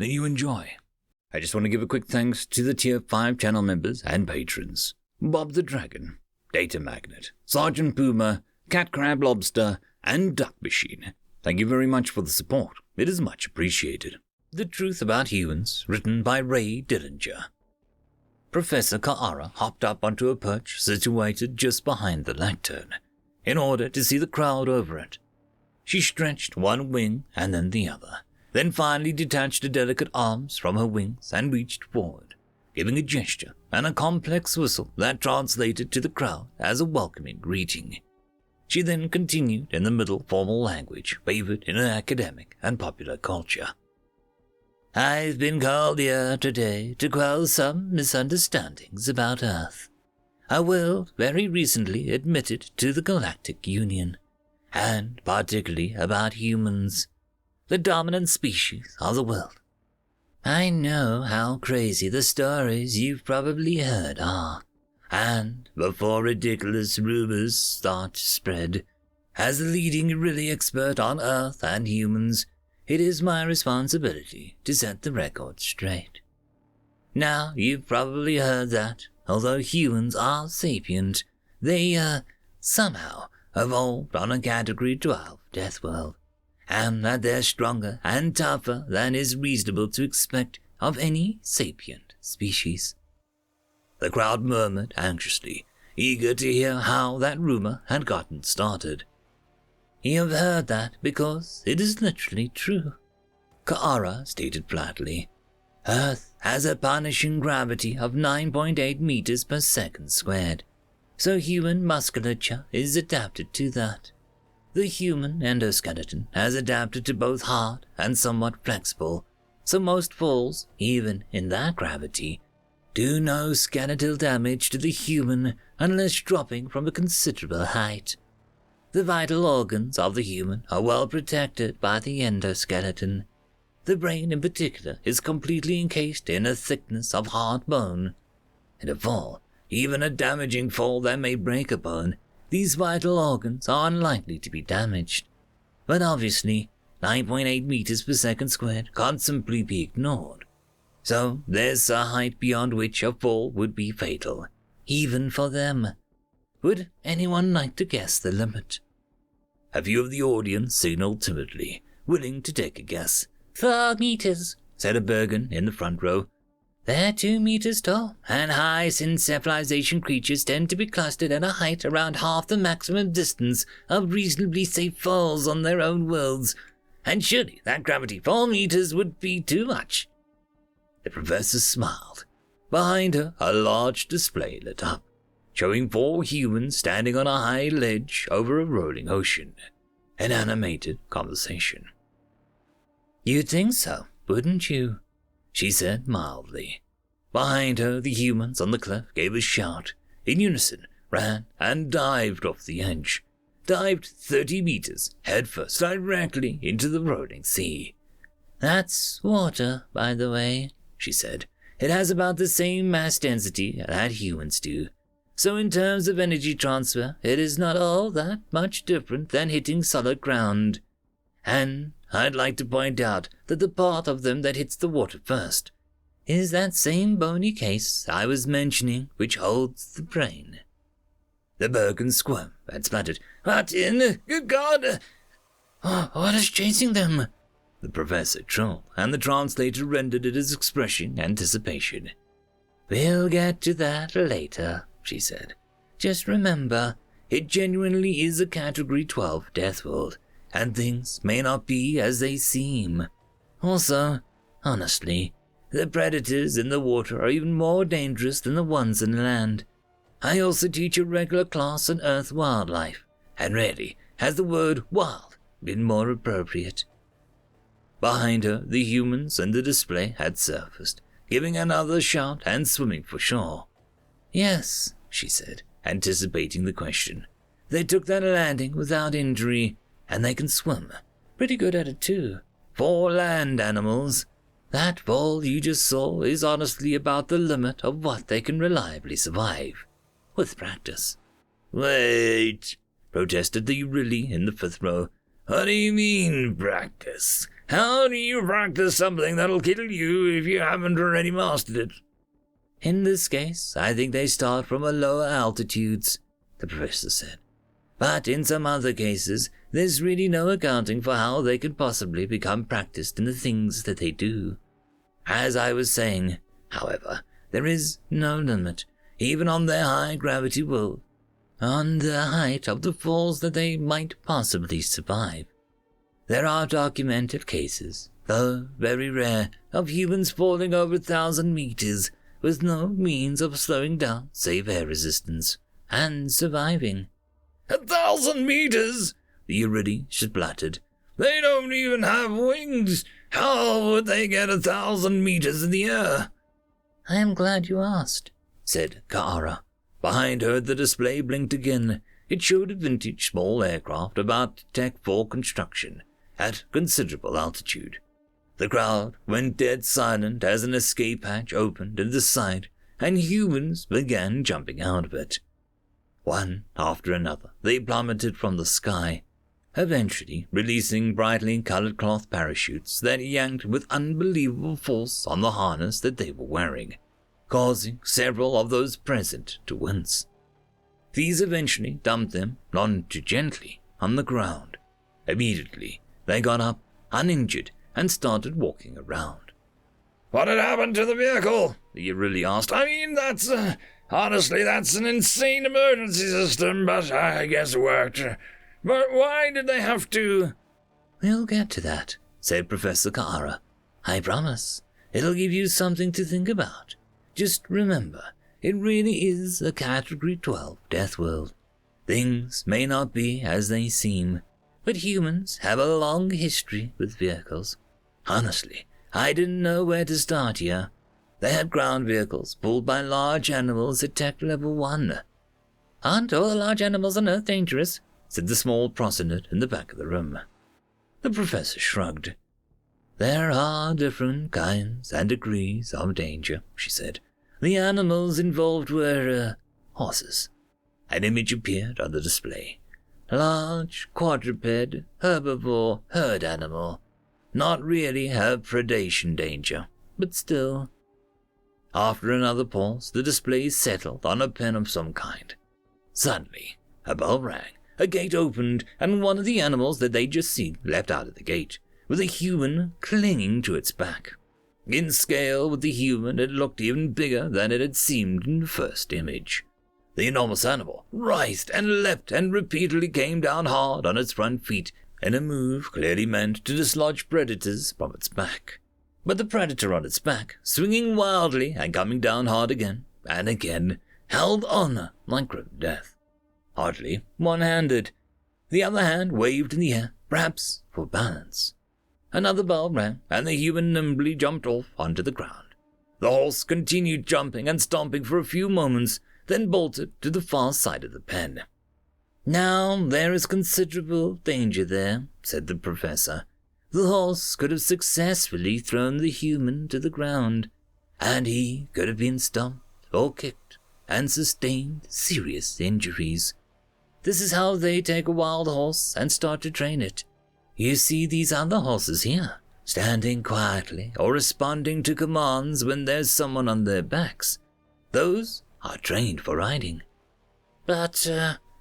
then you enjoy. I just want to give a quick thanks to the Tier 5 channel members and patrons. Bob the Dragon, Datamagnet, Sergeant Puma, Cat Crab Lobster, and Duck Machine. Thank you very much for the support. It is much appreciated. The Truth About Humans, written by Ray Dillinger. Professor Ka'ara hopped up onto a perch situated just behind the lectern, in order to see the crowd over it. She stretched one wing and then the other, then finally detached the delicate arms from her wings and reached forward, giving a gesture and a complex whistle that translated to the crowd as a welcoming greeting. She then continued in the middle formal language favored in academic and popular culture. I've been called here today to quell some misunderstandings about Earth. A world very recently admitted to the Galactic Union, and particularly about humans, the dominant species of the world. I know how crazy the stories you've probably heard are, and before ridiculous rumors start to spread, as the leading really expert on Earth and humans, it is my responsibility to set the record straight. Now, you've probably heard that, although humans are sapient, they, somehow evolved on a Category 12 death world, and that they're stronger and tougher than is reasonable to expect of any sapient species. The crowd murmured anxiously, eager to hear how that rumor had gotten started. You've heard that because it is literally true, Ka'ara stated flatly. Earth has a punishing gravity of 9.8 meters per second squared, so human musculature is adapted to that. The human endoskeleton has adapted to both hard and somewhat flexible, so most falls, even in that gravity, do no skeletal damage to the human unless dropping from a considerable height. The vital organs of the human are well protected by the endoskeleton. The brain in particular is completely encased in a thickness of hard bone. In a fall, even a damaging fall that may break a bone, these vital organs are unlikely to be damaged. But obviously, 9.8 meters per second squared can't simply be ignored. So there's a height beyond which a fall would be fatal, even for them. Would anyone like to guess the limit? A few of the audience signaled timidly, willing to take a guess. 4 meters, said a Bergen in the front row. They're 2 meters tall, and high syncephalization creatures tend to be clustered at a height around half the maximum distance of reasonably safe falls on their own worlds, and surely that gravity 4 meters would be too much. The professor smiled. Behind her, a large display lit up, showing 4 humans standing on a high ledge over a rolling ocean. An animated conversation. You'd think so, wouldn't you? She said mildly. Behind her, the humans on the cliff gave a shout. In unison, ran and dived off the edge. Dived 30 meters, headfirst directly into the rolling sea. That's water, by the way, she said. It has about the same mass density that humans do. So in terms of energy transfer, it is not all that much different than hitting solid ground. And I'd like to point out that the part of them that hits the water first is that same bony case I was mentioning which holds the brain. The Bergen squirmed and spluttered. What in good God? What is chasing them? The professor trolled, and the translator rendered it as expressing anticipation. We'll get to that later, she said. Just remember, it genuinely is a Category 12 death world, and things may not be as they seem. Also, honestly, the predators in the water are even more dangerous than the ones in land. I also teach a regular class on Earth wildlife, and rarely has the word wild been more appropriate. Behind her, the humans in the display had surfaced, giving another shout and swimming for shore. Yes, she said, anticipating the question. They took that landing without injury, and they can swim. Pretty good at it too. 4 land animals. That fall you just saw is honestly about the limit of what they can reliably survive. With practice. Wait, protested the Rilly in the 5th row. What do you mean, practice? How do you practice something that'll kill you if you haven't already mastered it? In this case, I think they start from a lower altitudes, the professor said. But in some other cases, there's really no accounting for how they could possibly become practiced in the things that they do. As I was saying, however, there is no limit, even on their high-gravity world, on the height of the falls that they might possibly survive. There are documented cases, though very rare, of humans falling over 1,000 meters with no means of slowing down save air resistance, and surviving. 1,000 meters? The Iridium spluttered. They don't even have wings. How would they get 1,000 meters in the air? I am glad you asked, said Ka'ara. Behind her the display blinked again. It showed a vintage small aircraft about to take full construction, at considerable altitude. The crowd went dead silent as an escape hatch opened in the side, and humans began jumping out of it. One after another, they plummeted from the sky, eventually releasing brightly colored cloth parachutes that yanked with unbelievable force on the harness that they were wearing, causing several of those present to wince. These eventually dumped them, none too gently, on the ground. Immediately, they got up, uninjured, and started walking around. What had happened to the vehicle? He really asked. I mean, honestly, that's an insane emergency system, but I guess it worked. But why did they have to? We'll get to that, said Professor Ka'ara. I promise. It'll give you something to think about. Just remember, it really is a Category 12 death world. Things may not be as they seem, but humans have a long history with vehicles. Honestly, I didn't know where to start here. They had ground vehicles pulled by large animals at Tech Level 1. Aren't all large animals on Earth dangerous? Said the small proselyte in the back of the room. The professor shrugged. There are different kinds and degrees of danger, she said. The animals involved were, horses. An image appeared on the display. Large, quadruped, herbivore, herd animal. Not really a predation danger, but still. After another pause, the display settled on a pen of some kind. Suddenly, a bell rang, a gate opened, and one of the animals that they'd just seen leapt out of the gate, with a human clinging to its back. In scale with the human, it looked even bigger than it had seemed in the first image. The enormous animal writhed and leapt and repeatedly came down hard on its front feet, in a move clearly meant to dislodge predators from its back. But the predator on its back, swinging wildly and coming down hard again and again, held on like grim death. Hardly one-handed. The other hand waved in the air, perhaps for balance. Another bell rang, and the human nimbly jumped off onto the ground. The horse continued jumping and stomping for a few moments, then bolted to the far side of the pen. Now, there is considerable danger there, said the professor. The horse could have successfully thrown the human to the ground, and he could have been stumped or kicked and sustained serious injuries. This is how they take a wild horse and start to train it. You see these other horses here, standing quietly or responding to commands when there's someone on their backs. Those are trained for riding. But,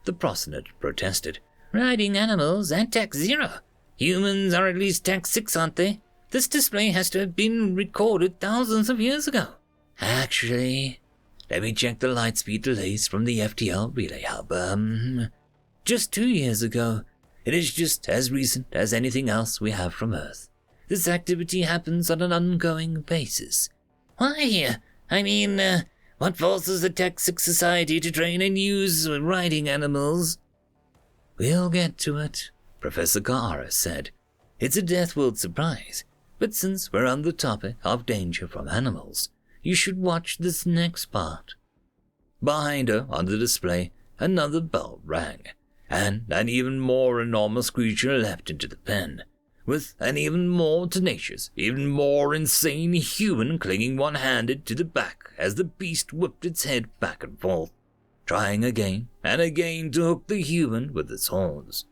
the proselyte protested. Riding animals and Tech 0. Humans are at least Tech 6, aren't they? This display has to have been recorded thousands of years ago. Actually, let me check the light speed delays from the FTL relay hub. Just 2 years ago. It is just as recent as anything else we have from Earth. This activity happens on an ongoing basis. Why? I mean, what forces the Tech 6 Society to train and use riding animals? We'll get to it, Professor Ka'ara said. It's a Death World surprise, but since we're on the topic of danger from animals, you should watch this next part. Behind her, on the display, another bell rang, and an even more enormous creature leapt into the pen, with an even more tenacious, even more insane human clinging one-handed to the back as the beast whipped its head back and forth, trying again and again to hook the human with its horns.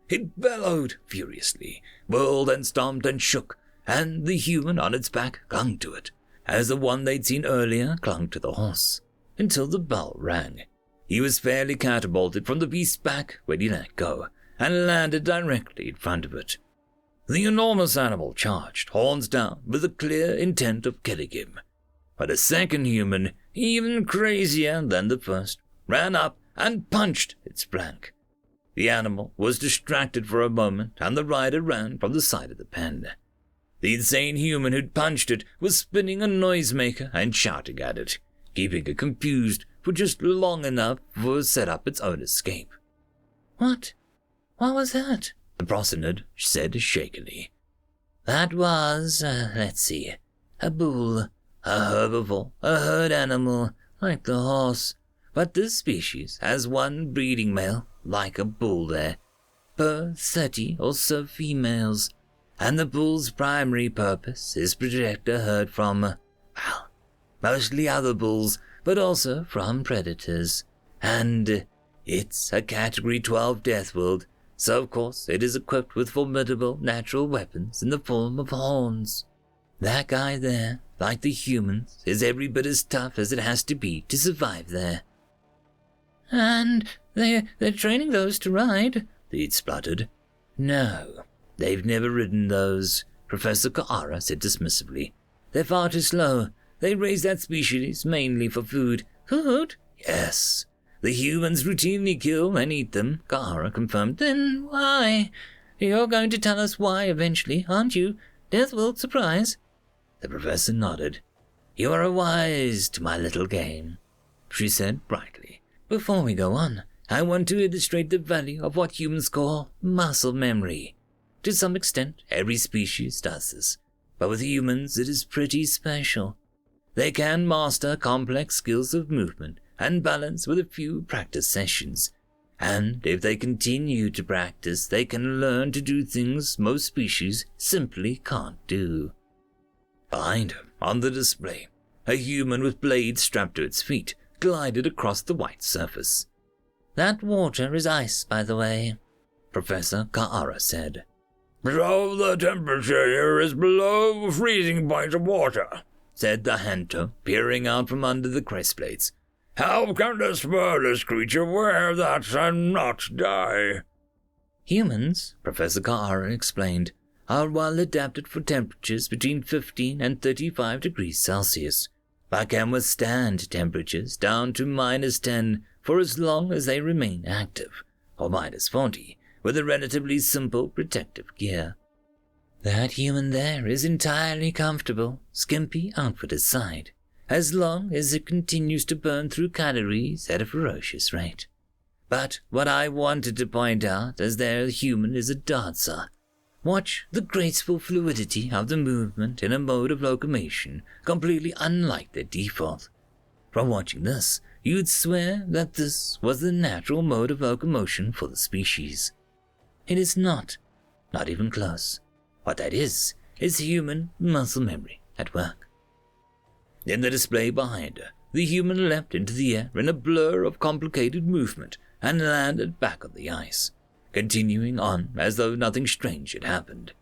It bellowed furiously, whirled and stomped and shook, and the human on its back clung to it, as the one they'd seen earlier clung to the horse, until the bell rang. He was fairly catapulted from the beast's back when he let go, and landed directly in front of it. The enormous animal charged, horns down, with the clear intent of killing him. But a second human, even crazier than the first, ran up and punched its flank. The animal was distracted for a moment, and the rider ran from the side of the pen. The insane human who'd punched it was spinning a noisemaker and shouting at it, keeping it confused for just long enough to set up its own escape. What was that? The prosynod said shakily. That was, let's see, a bull, a herbivore, a herd animal, like the horse. But this species has one breeding male, like a bull there, per 30 or so females, and the bull's primary purpose is to protect a herd from, mostly other bulls, but also from predators. And it's a Category 12 death world, so of course it is equipped with formidable natural weapons in the form of horns. That guy there, like the humans, is every bit as tough as it has to be to survive there. And they're training those to ride, Lead spluttered. No, they've never ridden those, Professor Ka'ara said dismissively. They're far too slow. They raise that species mainly for food. Food? Yes. The humans routinely kill and eat them, Ka'ara confirmed. Then why? You're going to tell us why eventually, aren't you? Deathworld surprise. The professor nodded. You are wise to my little game, she said brightly. Before we go on, I want to illustrate the value of what humans call muscle memory. To some extent, every species does this, but with humans it is pretty special. They can master complex skills of movement and balance with a few practice sessions, and if they continue to practice, they can learn to do things most species simply can't do. Behind her, on the display, a human with blades strapped to its feet glided across the white surface. That water is ice, by the way, Professor Ka'ara said. So the temperature here is below freezing point of water, said the Hanto, peering out from under the crest plates. How can this furless creature wear that and not die? Humans, Professor Ka'ara explained, are well adapted for temperatures between 15 and 35 degrees Celsius, but can withstand temperatures down to -10 for as long as they remain active, or -40, with a relatively simple protective gear. That human there is entirely comfortable, skimpy outfit aside, as long as it continues to burn through calories at a ferocious rate. But what I wanted to point out as their human is a dancer. Watch the graceful fluidity of the movement in a mode of locomotion completely unlike their default. From watching this, you'd swear that this was the natural mode of locomotion for the species. It is not even close. What that is human muscle memory at work. In the display behind her, the human leapt into the air in a blur of complicated movement and landed back on the ice, continuing on as though nothing strange had happened.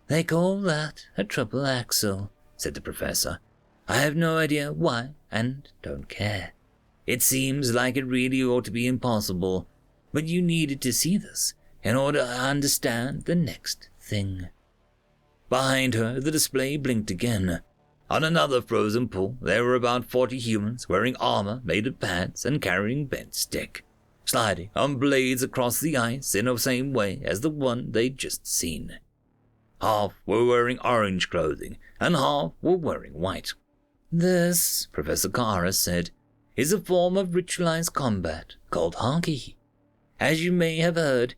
They call that a triple axle, said the professor. I have no idea why and don't care. It seems like it really ought to be impossible, but you needed to see this in order to understand the next thing. Behind her, the display blinked again. On another frozen pool, there were about 40 humans wearing armor made of pads and carrying bent stick, sliding on blades across the ice in the same way as the one they'd just seen. Half were wearing orange clothing, and half were wearing white. This, Professor Ka'ara said, is a form of ritualized combat called haki. As you may have heard,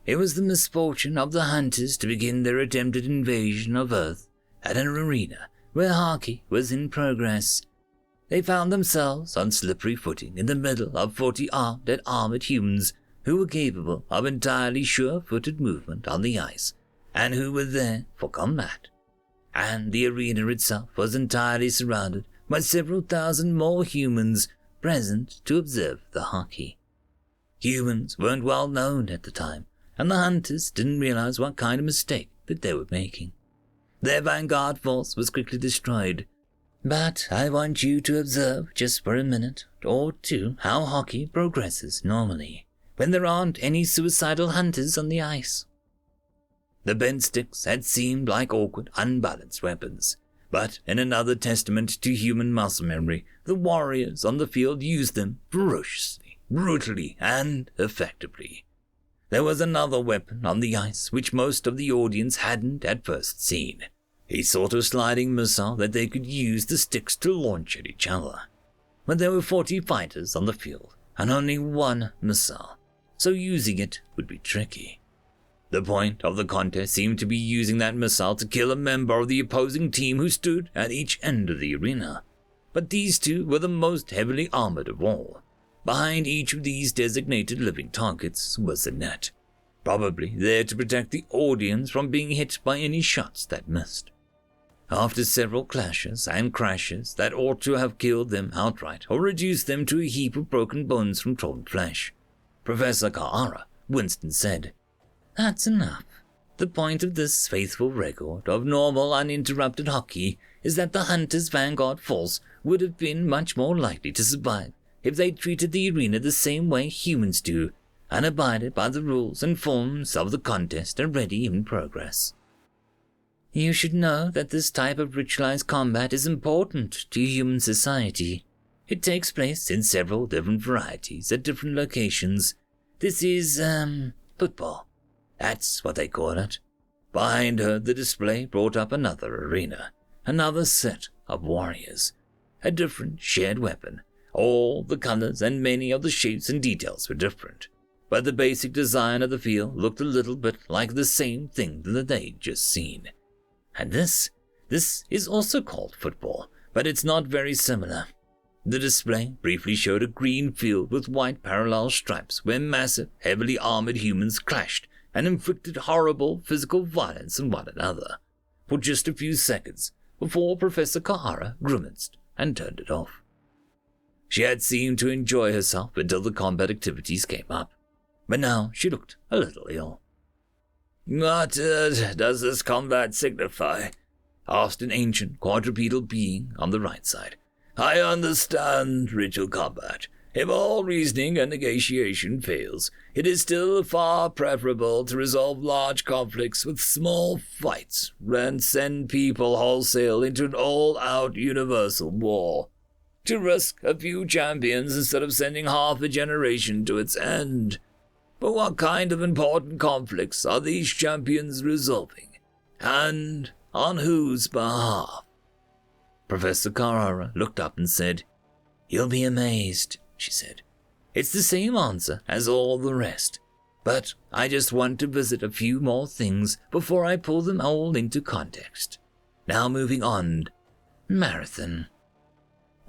it was the misfortune of the hunters to begin their attempted invasion of Earth at an arena where haki was in progress. They found themselves on slippery footing in the middle of 40 armed and armored humans who were capable of entirely sure-footed movement on the ice and who were there for combat. And the arena itself was entirely surrounded by several thousand more humans present to observe the haki. Humans weren't well known at the time, and the hunters didn't realize what kind of mistake that they were making. Their vanguard force was quickly destroyed. But I want you to observe just for a minute or two how hockey progresses normally, when there aren't any suicidal hunters on the ice. The bent sticks had seemed like awkward, unbalanced weapons, but in another testament to human muscle memory, the warriors on the field used them ferociously, brutally, and effectively. There was another weapon on the ice which most of the audience hadn't at first seen, a sort of sliding missile that they could use the sticks to launch at each other. But there were 40 fighters on the field, and only one missile, so using it would be tricky. The point of the contest seemed to be using that missile to kill a member of the opposing team who stood at each end of the arena. But these two were the most heavily armored of all. Behind each of these designated living targets was a net, probably there to protect the audience from being hit by any shots that missed. After several clashes and crashes that ought to have killed them outright or reduced them to a heap of broken bones from torn flesh, Professor Ka'ara winced and said, "That's enough. The point of this faithful record of normal uninterrupted hockey is that the Hunter's Vanguard force would have been much more likely to survive if they treated the arena the same way humans do and abided by the rules and forms of the contest already in progress. You should know that this type of ritualized combat is important to human society. It takes place in several different varieties at different locations. This is, football. That's what they call it." Behind her, the display brought up another arena, another set of warriors, a different shared weapon. All the colors and many of the shapes and details were different, but the basic design of the field looked a little bit like the same thing that they'd just seen. And this is also called football, but it's not very similar. The display briefly showed a green field with white parallel stripes where massive, heavily armored humans clashed and inflicted horrible physical violence on one another for just a few seconds before Professor Ka'ara grimaced and turned it off. She had seemed to enjoy herself until the combat activities came up, but now she looked a little ill. "What does this combat signify?" asked an ancient quadrupedal being on the right side. "I understand ritual combat. If all reasoning and negotiation fails, it is still far preferable to resolve large conflicts with small fights than send people wholesale into an all-out universal war. To risk a few champions instead of sending half a generation to its end. But what kind of important conflicts are these champions resolving? And on whose behalf?" Professor Ka'ara looked up and said, "You'll be amazed," she said. "It's the same answer as all the rest, but I just want to visit a few more things before I pull them all into context. Now moving on. Marathon."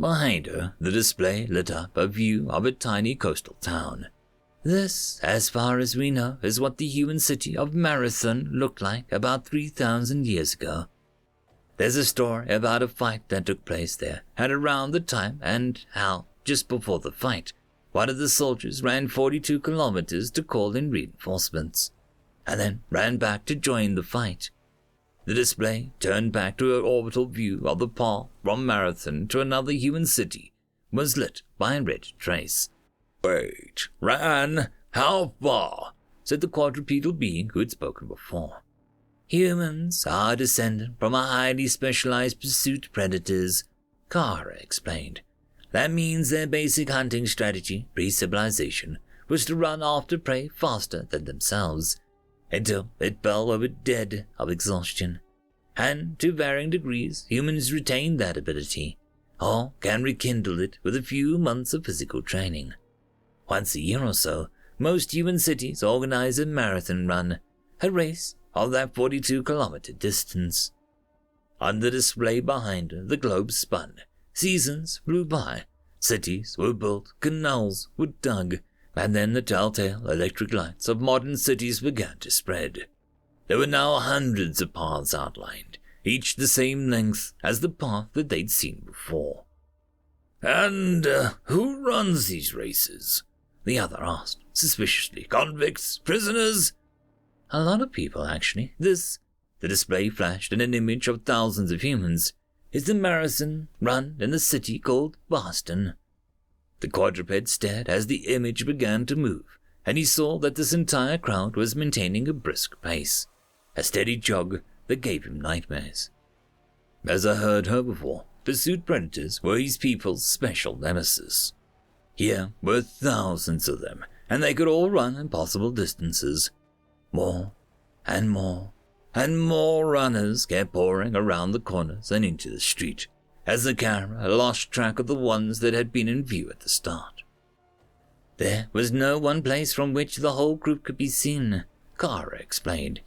Behind her, the display lit up a view of a tiny coastal town. This, as far as we know, is what the human city of Marathon looked like about 3,000 years ago. There's a story about a fight that took place there at around the time and how, just before the fight, one of the soldiers ran 42 kilometers to call in reinforcements, and then ran back to join the fight. The display turned back to an orbital view of the path from Marathon to another human city, was lit by a red trace. "Wait, ran? How far?" said the quadrupedal being who had spoken before. "Humans are descended from a highly specialized pursuit predators," Ka'ara explained. "That means their basic hunting strategy, pre-civilization, was to run after prey faster than themselves, until it fell over dead of exhaustion. And to varying degrees, humans retain that ability, or can rekindle it with a few months of physical training. Once a year or so, most human cities organize a marathon run, a race of that 42-kilometer distance." On the display behind her, the globe spun. Seasons flew by. Cities were built, canals were dug, and then the telltale electric lights of modern cities began to spread. There were now hundreds of paths outlined, each the same length as the path that they'd seen before. "And who runs these races?" the other asked, suspiciously. Convicts? Prisoners? A lot of people, actually. The display flashed in an image of thousands of humans, is the marathon run in the city called Boston. The quadruped stared as the image began to move, and he saw that this entire crowd was maintaining a brisk pace, a steady jog that gave him nightmares. As a herd herbivore, pursuit predators were his people's special nemesis. Here were thousands of them, and they could all run impossible distances. More and more and more runners kept pouring around the corners and into the street, as the camera lost track of the ones that had been in view at the start. There was no one place from which the whole group could be seen, Kara explained.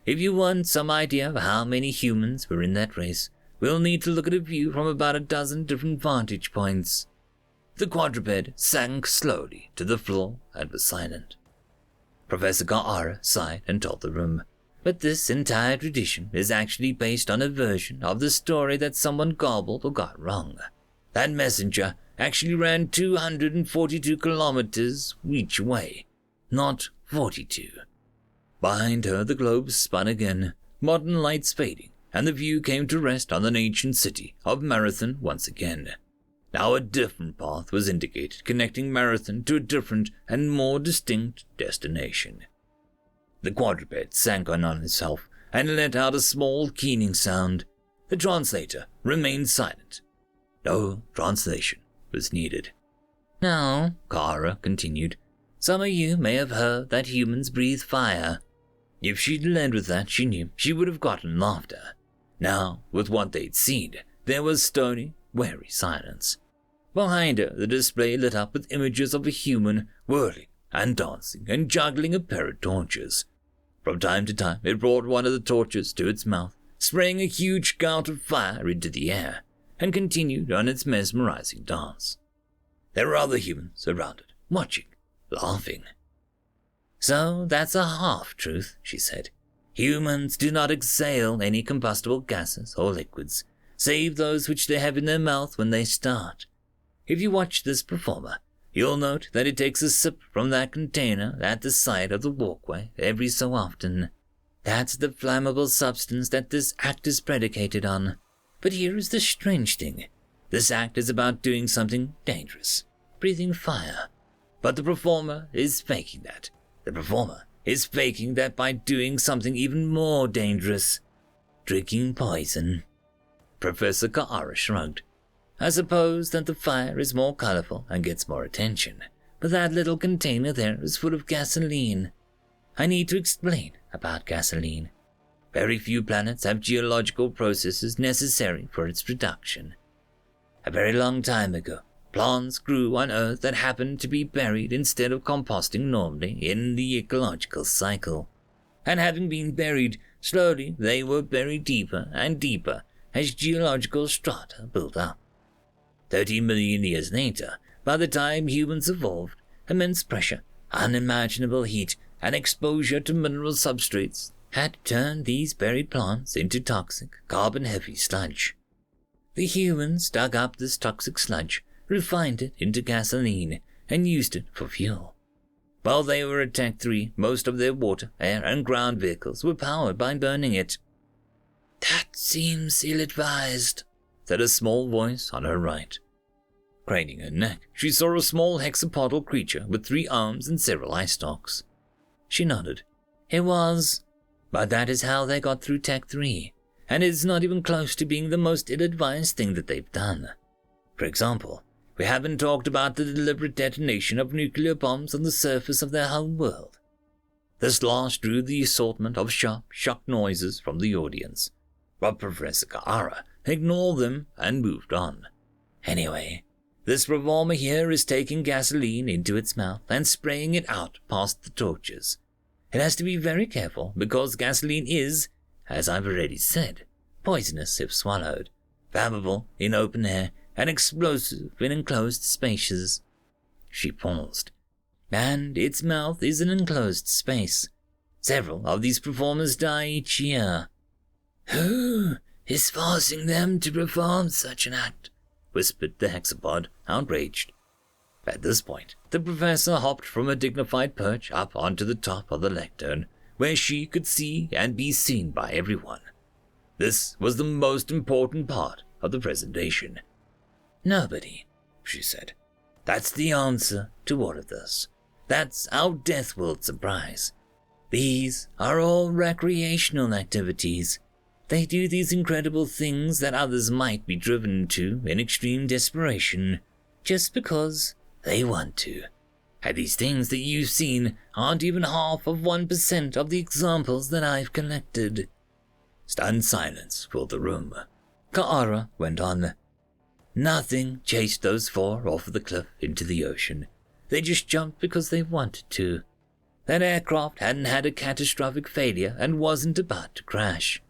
If you want some idea of how many humans were in that race, we'll need to look at a view from about a dozen different vantage points. The quadruped sank slowly to the floor and was silent. Professor Kara sighed and told the room, but this entire tradition is actually based on a version of the story that someone gobbled or got wrong. That messenger actually ran 242 kilometers each way, not 42. Behind her, the globe spun again, modern lights fading, and the view came to rest on the ancient city of Marathon once again. Now a different path was indicated, connecting Marathon to a different and more distinct destination. The quadruped sank on itself and let out a small keening sound. The translator remained silent. No translation was needed. Now, Kara continued, some of you may have heard that humans breathe fire. If she'd led with that, she knew she would have gotten laughter. Now, with what they'd seen, there was stony, wary silence. Behind her, the display lit up with images of a human whirling and dancing and juggling a pair of torches. From time to time, it brought one of the torches to its mouth, spraying a huge gout of fire into the air, and continued on its mesmerizing dance. There were other humans around it, watching, laughing. So that's a half-truth, she said. Humans do not exhale any combustible gases or liquids, save those which they have in their mouth when they start. If you watch this performer, you'll note that it takes a sip from that container at the side of the walkway every so often. That's the flammable substance that this act is predicated on. But here is the strange thing. This act is about doing something dangerous, breathing fire. But the performer is faking that. The performer is faking that by doing something even more dangerous, drinking poison. Professor Kara shrugged. I suppose that the fire is more colorful and gets more attention, but that little container there is full of gasoline. I need to explain about gasoline. Very few planets have geological processes necessary for its production. A very long time ago, plants grew on Earth that happened to be buried instead of composting normally in the ecological cycle. And having been buried, slowly they were buried deeper and deeper as geological strata built up. 30 million years later, by the time humans evolved, immense pressure, unimaginable heat, and exposure to mineral substrates had turned these buried plants into toxic, carbon-heavy sludge. The humans dug up this toxic sludge, refined it into gasoline, and used it for fuel. While they were at Tech 3, most of their water, air, and ground vehicles were powered by burning it. "That seems ill-advised," said a small voice on her right. Craning her neck, she saw a small hexapodal creature with 3 arms and several eye stalks. She nodded. It was, but that is how they got through Tech 3, and it's not even close to being the most ill-advised thing that they've done. For example, we haven't talked about the deliberate detonation of nuclear bombs on the surface of their home world. This last drew the assortment of sharp, shocked noises from the audience, but Professor Kara ignored them and moved on. Anyway, this performer here is taking gasoline into its mouth and spraying it out past the torches. It has to be very careful because gasoline is, as I've already said, poisonous if swallowed, flammable in open air, and explosive in enclosed spaces. She paused. And its mouth is an enclosed space. Several of these performers die each year. Who is forcing them to perform such an act? Whispered the hexapod, outraged. At this point, the professor hopped from a dignified perch up onto the top of the lectern, where she could see and be seen by everyone. This was the most important part of the presentation. "Nobody," she said. "That's the answer to all of this. That's our Death World surprise. These are all recreational activities. They do these incredible things that others might be driven to in extreme desperation, just because they want to. And these things that you've seen aren't even half of 1% of the examples that I've collected." Stunned silence filled the room. Ka'ara went on. "Nothing chased those four off of the cliff into the ocean. They just jumped because they wanted to. That aircraft hadn't had a catastrophic failure and wasn't about to crash.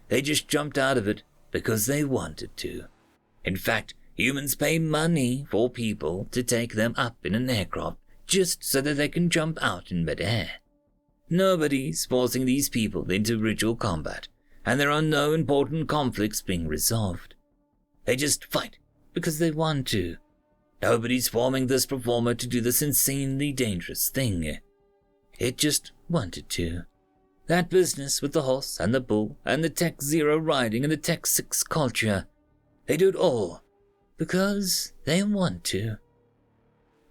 They just jumped out of it because they wanted to. In fact, humans pay money for people to take them up in an aircraft just so that they can jump out in midair. Nobody's forcing these people into ritual combat, and there are no important conflicts being resolved. They just fight because they want to. Nobody's forming this performer to do this insanely dangerous thing. It just wanted to. That business with the horse and the bull and the Tech Zero riding and the Tech 6 culture, they do it all because they want to.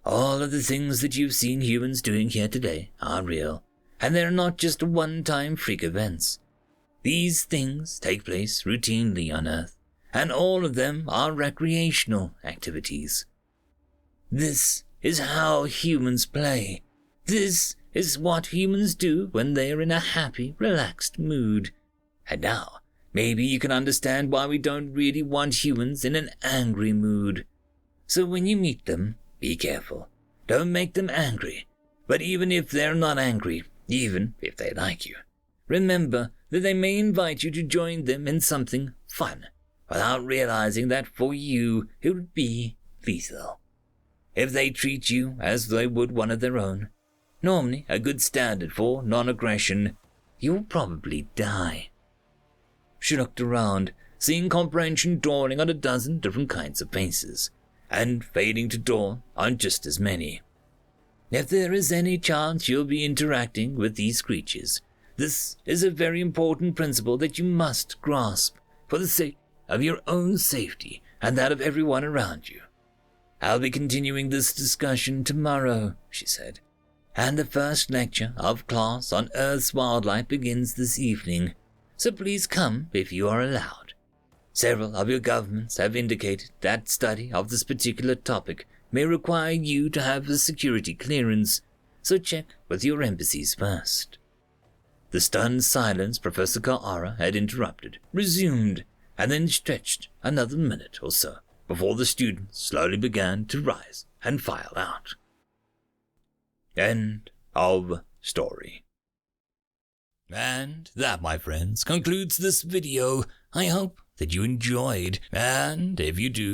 All of the things that you've seen humans doing here today are real, and they're not just one-time freak events. These things take place routinely on Earth, and all of them are recreational activities. This is how humans play. This is what humans do when they are in a happy, relaxed mood. And now, maybe you can understand why we don't really want humans in an angry mood. So when you meet them, be careful. Don't make them angry. But even if they're not angry, even if they like you, remember that they may invite you to join them in something fun, without realizing that for you it would be lethal. If they treat you as they would one of their own, normally a good standard for non-aggression, you'll probably die. She looked around, seeing comprehension dawning on a dozen different kinds of faces, and fading to dawn on just as many. If there is any chance you'll be interacting with these creatures, this is a very important principle that you must grasp for the sake of your own safety and that of everyone around you. I'll be continuing this discussion tomorrow, she said, and the first lecture of class on Earth's wildlife begins this evening, so please come if you are allowed. Several of your governments have indicated that study of this particular topic may require you to have a security clearance, so check with your embassies first. The stunned silence Professor Ka'ara had interrupted resumed, and then stretched another minute or so before the students slowly began to rise and file out. End of story. And that, my friends, concludes this video. I hope that you enjoyed, and if you do,